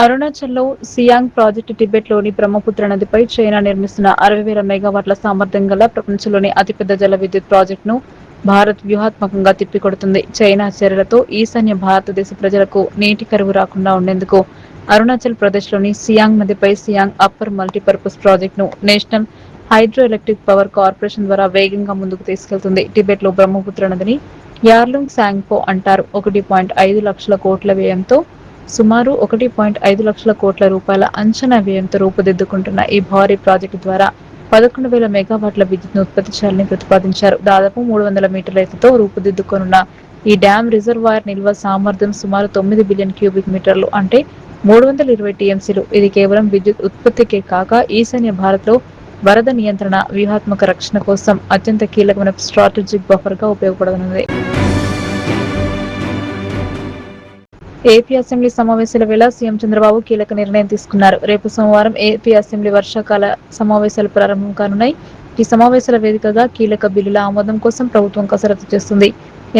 అరుణాచల్లో Siang project టిబెట్లోని Brahmaputra నదిపై China నిర్మిస్తున్న 60,000 మెగావాట్ల సామర్థ్యం గల ప్రపంచంలోని అతిపెద్ద జల విద్యుత్ ప్రాజెక్టును భారత్ వ్యూహాత్మకంగా తిప్పికొడుతుంది. చైనా చర్యలతో ఈశాన్య భారతదేశ ప్రజలకు నీటి కరువు రాకుండా ఉండేందుకు అరుణాచల్ ప్రదేశ్లోని సియాంగ్ నదిపై సియాంగ్ అప్పర్ మల్టీపర్పస్ ప్రాజెక్టును national hydro electric power corporation ద్వారా వేగంగా ముందుకు తీసుకెళ్తుంది. టిబెట్లో బ్రహ్మపుత్ర నదిని యార్లుంగ్ సాంగ్పో అంటారు. 1.5 లక్షల కోట్ల వ్యయంతో సుమారు 1.5 లక్షల కోట్ల రూపాయల అంచనా వ్యయంతో రూపుదిద్దుకుంటున్న ఈ భారీ ప్రాజెక్టు ద్వారా 11,000 మెగావాట్ల విద్యుత్ను ఉత్పత్తి చేయాలని ప్రతిపాదించారు. దాదాపు 300 మీటర్ల ఎత్తుతో రూపుదిద్దుకోనున్న ఈ డ్యాం రిజర్వాయర్ నిల్వ సామర్థ్యం సుమారు 9 బిలియన్ క్యూబిక్ మీటర్లు అంటే 320 టీఎంసీలు. ఇది కేవలం విద్యుత్ ఉత్పత్తికే కాక ఈశాన్య భారత్లో వరద నియంత్రణ, వ్యూహాత్మక రక్షణ కోసం అత్యంత కీలకమైన స్ట్రాటజిక్ బఫర్గా ఉపయోగపడనుంది. ఏపీ అసెంబ్లీ సమావేశాల వేళ సీఎం చంద్రబాబు కీలక నిర్ణయం తీసుకున్నారు. రేపు సోమవారం ఏపీ అసెంబ్లీ వర్షాకాల సమావేశాలు ప్రారంభం కానున్నాయి. ఈ సమావేశాల వేదికగా కీలక బిల్లుల ఆమోదం కోసం ప్రభుత్వం కసరత్తు చేస్తుంది.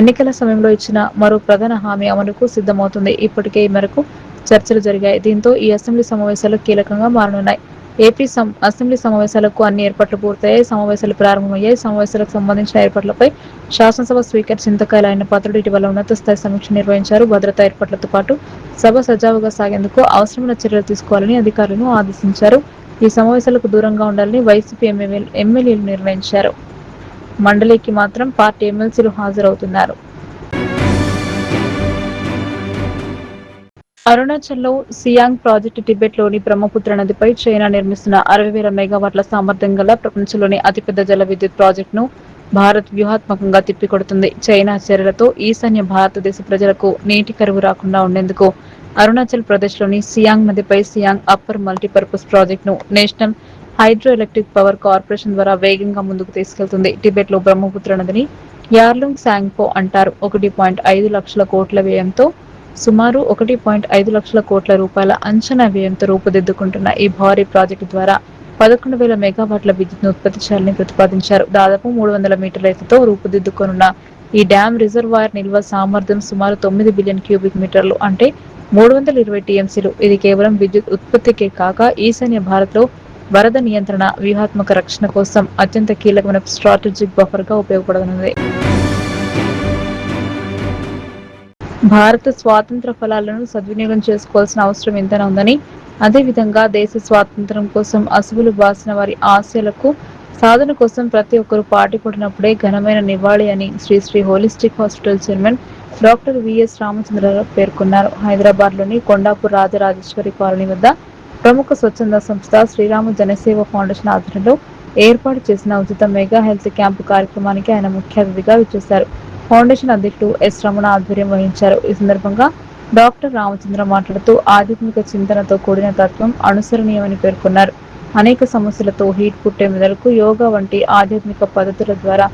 ఎన్నికల సమయంలో ఇచ్చిన మరో ప్రధాన హామీ అమలుకు సిద్ధమవుతుంది. ఇప్పటికే ఈ మేరకు చర్చలు జరిగాయి. దీంతో ఈ అసెంబ్లీ సమావేశాలు కీలకంగా మారనున్నాయి. ఏపీ అసెంబ్లీ సమావేశాలకు అన్ని ఏర్పాట్లు పూర్తయ్యాయి. సమావేశాలు ప్రారంభమయ్యాయి. సమావేశాలకు సంబంధించిన ఏర్పాట్లపై శాసనసభ స్పీకర్ చింతకాయల ఆయన పాత్రుడు ఇటీవల ఉన్నత స్థాయి సమీక్ష నిర్వహించారు. భద్రతా ఏర్పాట్లతో పాటు సభ సజావుగా సాగేందుకు అవసరమైన చర్యలు తీసుకోవాలని అధికారులను ఆదేశించారు. ఈ సమావేశాలకు దూరంగా ఉండాలని వైసీపీ ఎమ్మెల్యేలు నిర్ణయించారు. మండలికి మాత్రం పార్టీ ఎమ్మెల్సీలు హాజరవుతున్నారు. అరుణాచల్లో సియాంగ్ ప్రాజెక్టు టిబెట్లోని బ్రహ్మపుత్ర నదిపై చైనా నిర్మిస్తున్న 60,000 మెగావాట్ల సామర్థ్యం గల ప్రపంచంలోని అతిపెద్ద జల విద్యుత్ ప్రాజెక్టును భారత్ వ్యూహాత్మకంగా తిప్పికొడుతుంది. చైనా చర్యలతో ఈశాన్య భారతదేశ ప్రజలకు నీటి కరువు రాకుండా ఉండేందుకు అరుణాచల్ ప్రదేశ్లోని సియాంగ్ నదిపై సియాంగ్ అప్పర్ మల్టీపర్పస్ ప్రాజెక్టును national hydro electric power corporation ద్వారా వేగంగా ముందుకు తీసుకెళ్తుంది. టిబెట్లో బ్రహ్మపుత్ర నదిని యార్లుంగ్ సాంగ్పో అంటారు. 1.5 లక్షల కోట్ల వ్యయంతో సుమారు 1.5 లక్షల కోట్ల రూపాయల అంచనా వ్యయంతో రూపుదిద్దుకుంటున్న ఈ భారీ ప్రాజెక్టు ద్వారా 11,000 మెగావాట్ల విద్యుత్ను ఉత్పత్తి చేయాలని ప్రతిపాదించారు. దాదాపు 300 మీటర్ల ఎత్తుతో రూపుదిద్దుకోనున్న ఈ డ్యాం రిజర్వాయర్ నిల్వ సామర్థ్యం సుమారు 9 బిలియన్ క్యూబిక్ మీటర్లు అంటే 320 టీఎంసీలు. ఇది కేవలం విద్యుత్ ఉత్పత్తికే కాక ఈశాన్య భారత్లో వరద నియంత్రణ, వ్యూహాత్మక రక్షణ కోసం అత్యంత కీలకమైన స్ట్రాటజిక్ బఫర్గా ఉపయోగపడనుంది. భారత స్వాతంత్ర్య ఫలాలను సద్వినియోగం చేసుకోవాల్సిన అవసరం ఎంతైనా ఉందని, అదేవిధంగా దేశ స్వాతంత్ర్యం కోసం అసువులు బాసిన వారి ఆశయాలకు సాధన కోసం ప్రతి ఒక్కరూ పాటుపడినప్పుడే ఘనమైన నివాళి అని Sri holistic hospital chairman doctor VS Ramachandrarao పేర్కొన్నారు. హైదరాబాద్లోని కొండాపూర్ రాజరాజేశ్వరి కాలనీ వద్ద ప్రముఖ స్వచ్ఛంద సంస్థ శ్రీరామ జనసేవ ఫౌండేషన్ ఆధ్వర్యంలో ఏర్పాటు చేసిన ఉచిత మెగా హెల్త్ క్యాంపు కార్యక్రమానికి ఆయన ముఖ్య అతిథిగా విచ్చేశారు. ఫౌండేషన్ అధ్యక్షుడు ఎస్ రమణ ఆధ్వర్యం వహించారు. ఈ సందర్భంగా డాక్టర్ రామచంద్ర మాట్లాడుతూ ఆధ్యాత్మిక చింతనతో కూడిన తత్వం అనుసరణీయమని పేర్కొన్నారు. అనేక సమస్యలతో హీట్ పుట్టే మెదడుకు యోగా వంటి ఆధ్యాత్మిక పద్ధతుల ద్వారా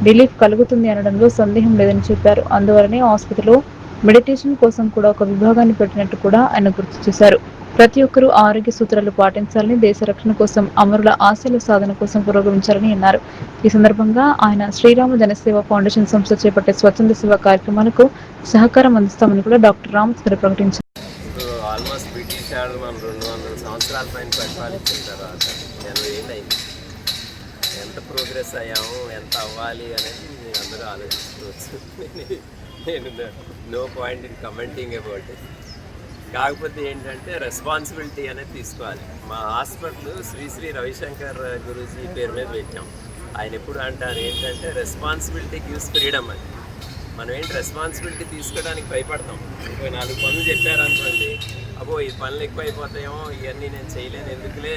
రిలీఫ్ కలుగుతుంది అనడంలో సందేహం లేదని చెప్పారు. అందువలనే ఆసుపత్రిలో మెడిటేషన్ కోసం కూడా ఒక విభాగాన్ని పెట్టినట్టు కూడా ఆయన గుర్తు చేశారు. ప్రతి ఒక్కరూ ఆరోగ్య సూత్రాలు పాటించాలని, దేశ రక్షణ కోసం అమరుల ఆశయాల సాధన కోసం పురోగమించాలని అన్నారు. ఈ సందర్భంగా ఆయన శ్రీరామ జనసేవ ఫౌండేషన్ సంస్థ చేపట్టే స్వచ్ఛంద సేవ కార్యక్రమాలకు సహకారం అందిస్తామని కూడా డాక్టర్ రామచంద్ర ప్రకటించారు. ఆల్మోస్ట్ బ్రిటిష్ వాళ్ళు మనం 200 సంవత్సరాల పైన పరిపాలించిన తర్వాత 80 ఏళ్ళు అయింది. ఎంత ప్రోగ్రెస్ అయ్యాము, ఎంత అవ్వాలి అనేది మీరు అందరూ ఆలోచించుకోవచ్చు. నేను no point in commenting about it. కాకపోతే ఏంటంటే రెస్పాన్సిబిలిటీ అనేది తీసుకోవాలి. మా హాస్పిటల్ శ్రీ రవిశంకర్ గురూజీ పేరు మీద పెట్టాం. ఆయన ఎప్పుడు అంటారు ఏంటంటే రెస్పాన్సిబిలిటీ గివ్స్ ఫ్రీడమ్ అని. మనం ఏంటి రెస్పాన్సిబిలిటీ తీసుకోవడానికి భయపడతాం. 4 పనులు చెప్పారనుకోండి, అబ్బో ఈ పనులు ఎక్కువ అయిపోతాయేమో, ఇవన్నీ నేను చేయలేను, ఎందుకులే,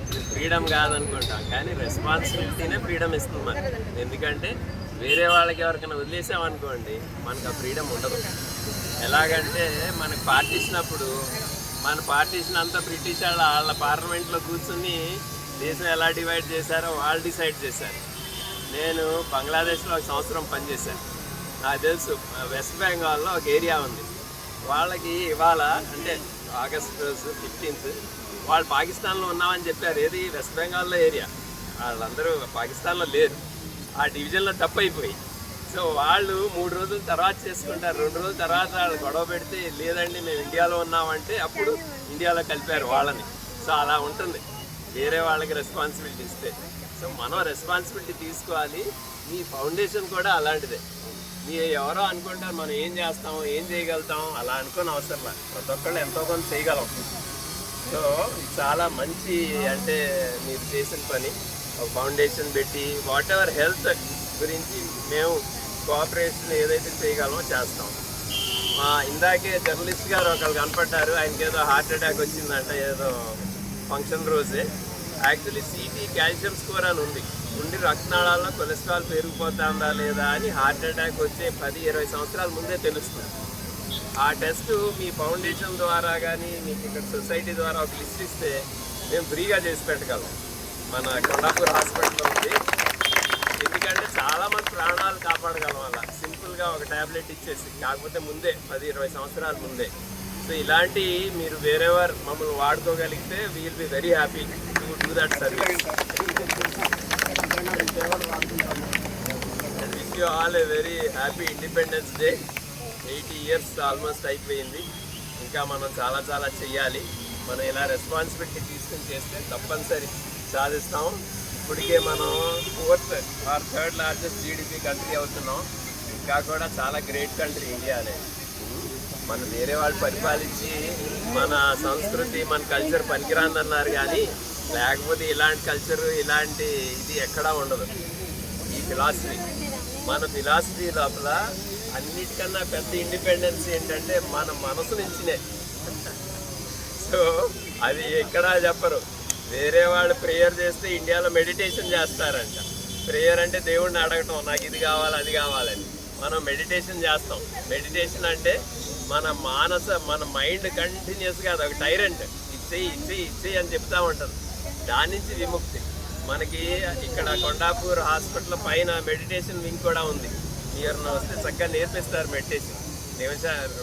ఇది ఫ్రీడమ్ కాదనుకుంటాం. కానీ రెస్పాన్సిబిలిటీనే ఫ్రీడమ్ ఇస్తుంది మనకి. ఎందుకంటే వేరే వాళ్ళకి ఎవరికైనా వదిలేసామనుకోండి, మనకు ఆ ఫ్రీడమ్ ఉండదు. ఎలాగంటే మనకు పార్టీషన్ అప్పుడు మన పార్టీషన్ అంతా బ్రిటిష్ వాళ్ళ పార్లమెంట్లో కూర్చుని దేశం ఎలా డివైడ్ చేశారో వాళ్ళు డిసైడ్ చేశారు. నేను బంగ్లాదేశ్లో 1 సంవత్సరం పనిచేశాను. నాకు తెలుసు వెస్ట్ బెంగాల్లో ఒక ఏరియా ఉంది. వాళ్ళకి ఇవాళ అంటే ఆగస్టు 15 వాళ్ళు పాకిస్తాన్లో ఉన్నామని చెప్పారు. ఏది వెస్ట్ బెంగాల్లో ఏరియా, వాళ్ళందరూ పాకిస్తాన్లో లేరు. ఆ డివిజన్లో తప్పు అయిపోయి సో వాళ్ళు 3 రోజుల తర్వాత చేసుకుంటారు, 2 రోజుల తర్వాత వాళ్ళు గొడవ పెడితే లేదండి మేము ఇండియాలో ఉన్నామంటే అప్పుడు ఇండియాలో కలిపారు వాళ్ళని. సో అలా ఉంటుంది వేరే వాళ్ళకి రెస్పాన్సిబిలిటీ ఇస్తే. సో మనం రెస్పాన్సిబిలిటీ తీసుకోవాలి. మీ ఫౌండేషన్ కూడా అలాంటిదే. మీరు ఎవరో అనుకుంటారు మనం ఏం చేస్తాం ఏం చేయగలుగుతాం, అలా అనుకోని అవసరం లేదు. ప్రతి ఒక్కళ్ళు ఎంతో కొంత చేయగలం. సో చాలా మంచి అంటే మీరు చేసిన పని, ఒక ఫౌండేషన్ పెట్టి వాట్ ఎవర్ హెల్త్ గురించి మేము కోఆపరేషన్ ఏదైతే చేయగలమో చేస్తాం. ఇందాకే జర్నలిస్ట్ గారు ఒకళ్ళు కనపడ్డారు, ఆయనకి ఏదో హార్ట్ అటాక్ వచ్చిందంట ఏదో ఫంక్షన్ రోజే. యాక్చువల్లీ సిటీ కాల్షియం స్కోర్ అని ఉండి రక్తనాళాల్లో కొలెస్ట్రాల్ పెరిగిపోతుందా లేదా అని హార్ట్ అటాక్ వచ్చే 10-20 సంవత్సరాల ముందే తెలుస్తుంది. ఆ టెస్ట్ మీ ఫౌండేషన్ ద్వారా కానీ మీకు ఇక్కడ సొసైటీ ద్వారా ఒక లిస్ట్ ఇస్తే మేము ఫ్రీగా చేసి పెట్టగలం. మన కొండాపూర్ హాస్పిటల్లో ఉంది. ఎందుకంటే చాలామంది ప్రాణాలు కాపాడగలం అలా సింపుల్గా ఒక ట్యాబ్లెట్ ఇచ్చేసి, కాకపోతే ముందే 10-20 సంవత్సరాల ముందే. సో ఇలాంటి మీరు వేరెవర్ మమ్మల్ని వాడుకోగలిగితే we'll be very happy to do that service. And wish you all a very happy Independence Day. 80 years almost అయిపోయింది. ఇంకా మనం చాలా చాలా చెయ్యాలి. మనం ఇలా రెస్పాన్సిబిలిటీ తీసుకుని చేస్తే తప్పనిసరి సాధిస్తాం. ఇప్పటికే మనం 4th or 3rd largest GDP country అవుతున్నాం. ఇంకా కూడా చాలా గ్రేట్ కంట్రీ ఇండియా అనేది. మన వేరే వాళ్ళు పరిపాలించి మన సంస్కృతి మన కల్చర్ పనికిరాందన్నారు, కానీ లేకపోతే ఇలాంటి కల్చర్ ఇలాంటి ఇది ఎక్కడా ఉండదు. ఈ ఫిలాసఫీ మన ఫిలాసఫీ లోపల అన్నిటికన్నా పెద్ద ఇండిపెండెన్స్ ఏంటంటే మన మనసు నుంచినే. సో అది ఎక్కడా చెప్పరు. వేరే వాళ్ళు ప్రేయర్ చేస్తే ఇండియాలో మెడిటేషన్ చేస్తారంట. ప్రేయర్ అంటే దేవుడిని అడగటం, నాకు ఇది కావాలి అది కావాలని. మనం మెడిటేషన్ చేస్తాం. మెడిటేషన్ అంటే మన మైండ్ కంటిన్యూస్గా అది ఒక టైరెంట్ ఇచ్చేయి అని చెప్తా ఉంటుంది. దాని నుంచి విముక్తి. మనకి ఇక్కడ కొండాపూర్ హాస్పిటల్ పైన మెడిటేషన్ వింగ్ కూడా ఉంది. మీరు వస్తే చక్కగా నేర్పిస్తారు మెడిటేషన్.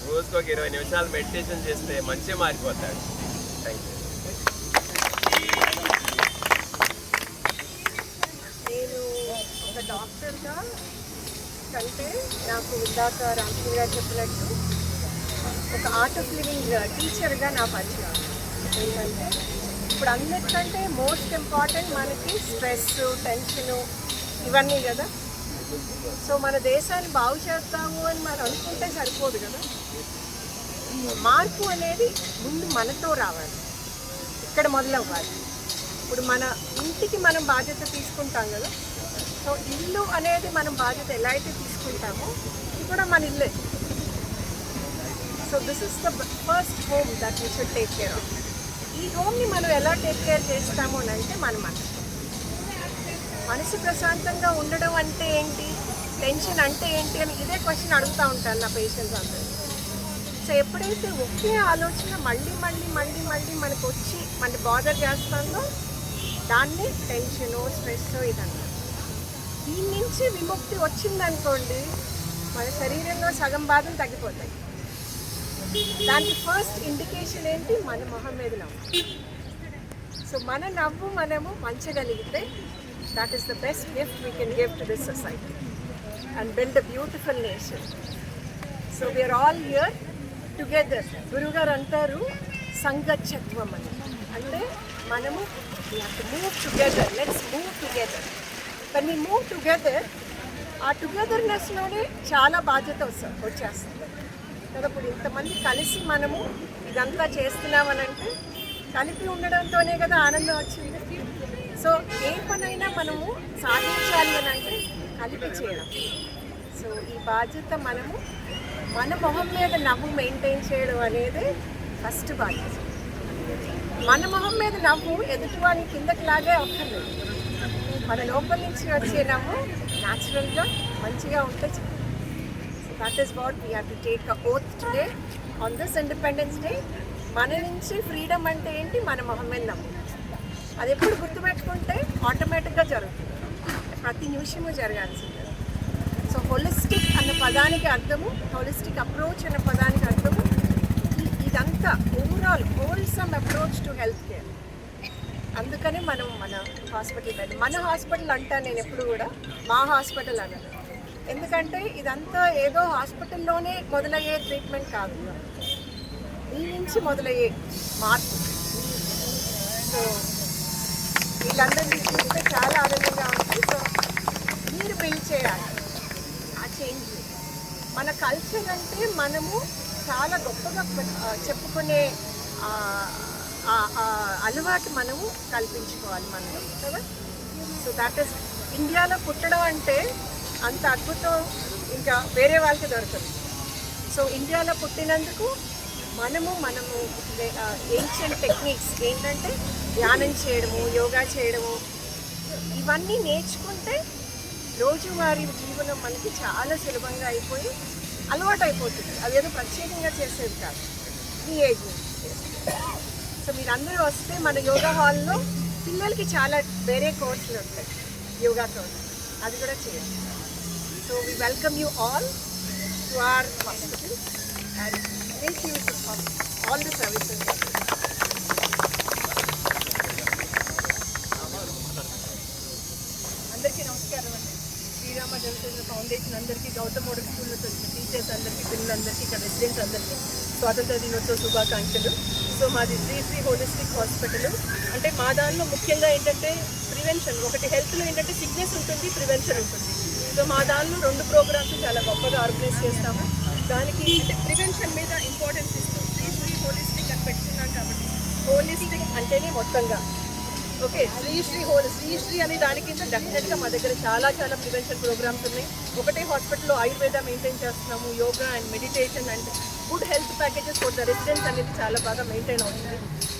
రోజుకు ఒక 20 నిమిషాలు మెడిటేషన్ చేస్తే మంచిగా మారిపోతాడు. Thank you. నేను ఒక డాక్టర్గా కంటే నాకు ఇందాక రామకృష్ణ గారు చెప్పినట్టు ఒక ఆర్ట్ ఆఫ్ లివింగ్ టీచర్గా నా పరిచయం. ఏంటంటే ఇప్పుడు అన్నిటికంటే మోస్ట్ ఇంపార్టెంట్ మనకి స్ట్రెస్, టెన్షను ఇవన్నీ కదా. సో మన దేశాన్ని బాగు చేస్తాము అని మనం అనుకుంటే సరిపోదు కదా. మార్పు అనేది ముందు మనతో రావాలి, ఇక్కడ మొదలవ్వాలి. ఇప్పుడు మన ఇంటికి మనం బాధ్యత తీసుకుంటాం కదా. సో ఇల్లు అనేది మనం బాధ్యత ఎలా అయితే తీసుకుంటామో ఇది కూడా మన ఇల్లే. So this is the first home that we should take care of. ఈ హోమ్ని మనం ఎలా టేక్ కేర్ చేస్తాము అని అంటే మన మనసు ప్రశాంతంగా ఉండడం అంటే ఏంటి, టెన్షన్ అంటే ఏంటి అని ఇదే క్వశ్చన్ అడుగుతూ ఉంటాను నా పేషెంట్స్ అందరూ. సో ఎప్పుడైతే ఒకే ఆలోచన మళ్ళీ మళ్ళీ మళ్ళీ మళ్ళీ మనకు వచ్చి మన బాధర్ చేస్తుందో దాన్ని టెన్షను, స్ట్రెస్ ఇదన్నా. దీని నుంచి విముక్తి వచ్చిందనుకోండి మన శరీరంలో సగం బాధలు తగ్గిపోతాయి. దానికి ఫస్ట్ ఇండికేషన్ ఏంటి, మన మొహం మీద నవ్వు. సో మన నవ్వు మనము పంచగలిగితే that is the best gift we can give to this society and build a beautiful nation. So we are all here together. Guru garu antaru sangatchatvam ani ante manamu we have to move together. Let's move together. When we move together, ఆ togetherness లోనే చాలా బాధ్యత వచ్చేస్తుంది కదా. ఇప్పుడు ఇంతమంది కలిసి మనము ఇదంతా చేస్తున్నామనంటే కలిపి ఉండడంతోనే కదా ఆనందం వచ్చింది. సో ఏ పనైనా మనము సాధించాలి అని అంటే కలిపి చేయడం. సో ఈ బాధ్యత మనము మన మొహం మీద నవ్వు మెయింటైన్ చేయడం అనేది ఫస్ట్ బాధ్యత. మన మొహం మీద నవ్వు ఎదుటి వాళ్ళని కిందకి లాగే అక్కర్లేదు. మన లోపల నుంచి వచ్చే నవ్వు న్యాచురల్గా మంచిగా ఉంటే చాలు. So that is what we have to take a oath today on this independence day. మన నుంచి ఫ్రీడమ్ అంటే ఏంటి, మన మొహం మీద నవ్వు. అది ఎప్పుడు గుర్తుపెట్టుకుంటే ఆటోమేటిక్గా జరుగుతుంది, ప్రతి నిమిషము జరగాల్సిందే. సో హోలిస్టిక్ అన్న పదానికి అర్థము, హోలిస్టిక్ అప్రోచ్ అన్న పదానికి అర్థము ఇదంతా overall wholesome approach to health care. అందుకని మనం మన హాస్పిటల్ మన హాస్పిటల్ అంటా నేను ఎప్పుడు కూడా మా హాస్పిటల్ అనను. ఎందుకంటే ఇదంతా ఏదో హాస్పిటల్లోనే మొదలయ్యే ట్రీట్మెంట్ కాదు, మీ నుంచి మొదలయ్యే మార్పు. సో వీళ్ళందరినీ చూస్తే చాలా ఆనందంగా ఉంది. సో మీరు బిల్డ్ చేయాలి ఆ చేంజ్. మన కల్చర్ అంటే మనము చాలా గొప్పగా చెప్పుకునే అలవాటు మనము కల్పించుకోవాలి మనలో కదా. సో దాట్ ఈస్ ఇండియాలో పుట్టడం అంటే అంత అద్భుతం ఇంకా వేరే వాళ్ళకి దొరకదు. సో ఇండియాలో పుట్టినందుకు మనము ఏన్షియంట్ టెక్నిక్స్ ఏంటంటే ధ్యానం చేయడము, యోగా చేయడము, ఇవన్నీ నేర్చుకుంటే రోజువారీ జీవనం మనకి చాలా సులభంగా అయిపోయి అలవాటు అయిపోతుంది. అదేదో ప్రత్యేకంగా చేసేది కాదు, ఈ ఏజ్ నుంచి చేసేది. సో మీరందరూ వస్తే మన యోగా హాల్లో పిల్లలకి చాలా వేరే కోర్సులు ఉంటాయి, యోగా కోర్స్, అది కూడా చేయండి. So we welcome you all to our hospital and make use of all the services. అందరికీ నమస్కారం అండి. శ్రీరామ జనసేన ఫౌండేషన్ అందరికీ, గౌతమ్ మోడల్ స్కూల్లో టీచర్స్ అందరికీ, పిల్లలందరికీ, ఇక్కడ రెసిడెంట్స్ అందరికీ స్వాతంత్ర దినోత్సవ శుభాకాంక్షలు. సో మాది శ్రీ హోలిస్టిక్ హాస్పిటల్. అంటే మా దానిలో ముఖ్యంగా ఏంటంటే ప్రివెన్షన్, ఒకటి హెల్త్లో ఏంటంటే సిక్నెస్ ఉంటుంది, ప్రివెన్షన్ ఉంటుంది. సో మా దానిలో 2 ప్రోగ్రామ్స్ చాలా గొప్పగా ఆర్గనైజ్ చేస్తాము. దానికి అంటే ప్రివెన్షన్ మీద ఇంపార్టెన్స్ ఇస్తాం. శ్రీ హోలిస్టిక్ అని పెట్టుకున్నాం కాబట్టి హోలిస్టిక్ అంటేనే మొత్తంగా ఓకే. శ్రీ అనే దాని కింద డెఫినెట్గా మా దగ్గర చాలా ప్రివెన్షన్ ప్రోగ్రామ్స్ ఉన్నాయి. ఒకటే హాస్పిటల్లో ఆయుర్వేద మెయింటైన్ చేస్తున్నాము, yoga and meditation and good health packages for the residents అనేది చాలా బాగా మెయింటైన్ అవుతుంది.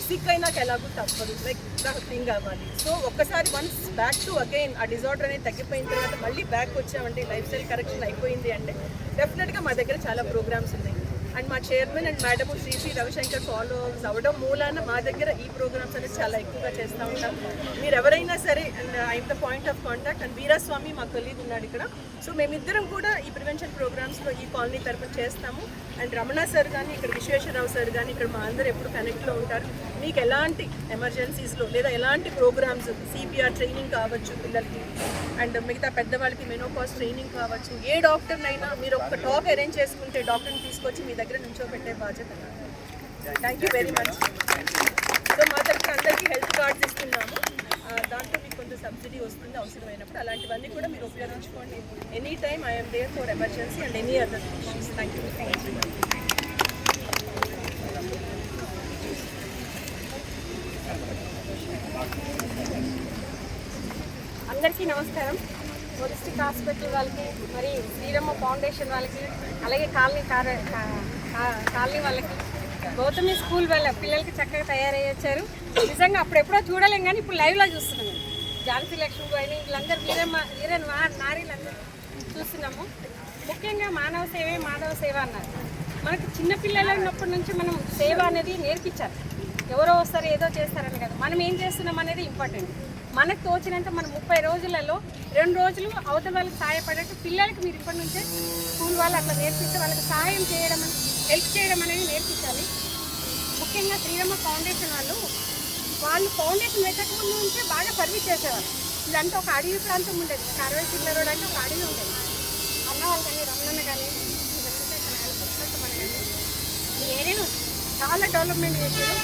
సిక్ అయినాక ఎలాగో తప్పదు, లైక్ థింగ్ అవ్వాలి. సో ఒక్కసారి వన్స్ బ్యాక్ టు అగైన్ ఆ డిజార్డర్ అనేది తగ్గిపోయిన తర్వాత మళ్ళీ బ్యాక్ వచ్చామంటే, లైఫ్ స్టైల్ కరెక్షన్ అయిపోయింది అంటే డెఫినెట్గా మా దగ్గర చాలా ప్రోగ్రామ్స్ ఉన్నాయి. అండ్ మా chairman and madam Sri Ravishankar follow అవ్వడం మూలాన మా దగ్గర ఈ ప్రోగ్రామ్స్ అనేది చాలా ఎక్కువగా చేస్తూ ఉంటాం. మీరు ఎవరైనా సరే, and I'm the point of contact. And Veeraswamy మా కొలీగ్ ఉన్నాడు ఇక్కడ. సో మేమిద్దరం కూడా ఈ ప్రివెన్షన్ ప్రోగ్రామ్స్లో ఈ కాలనీ తరఫున చేస్తాము. అండ్ రమణ సార్ కానీ, ఇక్కడ విశ్వేశ్వరరావు సార్ కానీ, ఇక్కడ మా అందరూ ఎప్పుడు కనెక్ట్లో ఉంటారు. మీకు ఎలాంటి ఎమర్జెన్సీస్లో లేదా ఎలాంటి ప్రోగ్రామ్స్, సిపిఆర్ ట్రైనింగ్ కావచ్చు పిల్లలకి, అండ్ మిగతా పెద్దవాళ్ళకి మెనోపాజ్ ట్రైనింగ్ కావచ్చు, ఏ డాక్టర్నైనా మీరు ఒక టాక్ అరేంజ్ చేసుకుంటే డాక్టర్ని తీసుకొచ్చి మీ దగ్గర నుంచోబెట్టే బాధ్యత. Thank you very much. So మా దగ్గర అందరికీ హెల్త్ కార్డ్స్ ఇస్తున్నాము. దాంట్లో మీకు కొంచెం సబ్సిడీ వస్తుంది అవసరమైనప్పుడు. అలాంటివన్నీ కూడా మీరు ఉపయోగించుకోండి. Any time I'm there for emergency and any other issues. Thank you. అందరికీ నమస్కారం. హోలిస్టిక్ హాస్పిటల్ వాళ్ళకి, మరి శ్రీరామ ఫౌండేషన్ వాళ్ళకి, అలాగే కాలనీ వాళ్ళకి, గౌతమి స్కూల్ వాళ్ళ పిల్లలకి చక్కగా తయారయ్యి వచ్చారు. నిజంగా అప్పుడెప్పుడో చూడలేం కానీ ఇప్పుడు లైవ్లో చూస్తున్నాము. ఝాన్సీ లక్ష్మి గారిని, వీళ్ళందరూ వీరన్ నారీలందరూ చూస్తున్నాము. ముఖ్యంగా మానవ సేవే మాధవ సేవ అన్నారు. మనకు చిన్నపిల్లలు ఉన్నప్పటి నుంచి మనం సేవ అనేది నేర్పించాలి. ఎవరో వస్తారు ఏదో చేస్తారని కదా, మనం ఏం చేస్తున్నాం అనేది ఇంపార్టెంట్. మనకు తోచినంత మనం 30 రోజులలో 2 రోజులు అవతల వాళ్ళకి సహాయపడేట్టు పిల్లలకి మీరు ఇప్పటి నుంచే స్కూల్ వాళ్ళు అట్లా నేర్పిస్తే వాళ్ళకి సహాయం చేయడం, హెల్ప్ చేయడం అనేది నేర్పించాలి. ముఖ్యంగా శ్రీరామ ఫౌండేషన్ వాళ్ళు ఫౌండేషన్ పెట్టకముందు నుంచే బాగా సర్వీస్ చేసేవాళ్ళు. ఇదంతా ఒక అడవి ప్రాంతం ఉండేది. 60 చిల్లర రోడ్ అంటే ఒక అడవి ఉండేది. అన్న వాళ్ళు కానీ, రమణన్న కానీ, ఈ ఏరియాను చాలా డెవలప్మెంట్ చేశారు.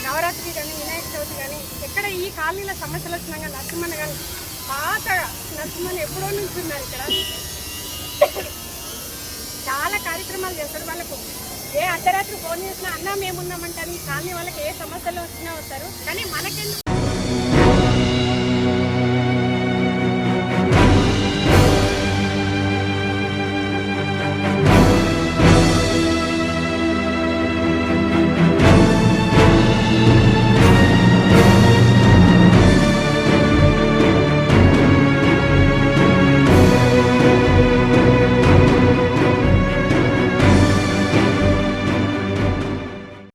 నవరాత్రి కానీ, వినాయక చవితి కానీ, ఎక్కడ ఈ కాలనీలో సమస్యలు వచ్చినా కానీ నరసింహన్న కానీ, పాత నరసింహన్న ఎప్పుడో నుంచి ఉన్నారు ఇక్కడ. చాలా కార్యక్రమాలు చేస్తారు. వాళ్ళకు ఏ అర్ధరాత్రి ఫోన్ చేసినా అన్న మేమున్నామంటారు. ఈ కాలనీ వాళ్ళకి ఏ సమస్యలు వచ్చినా వస్తారు. కానీ మనకెందుకు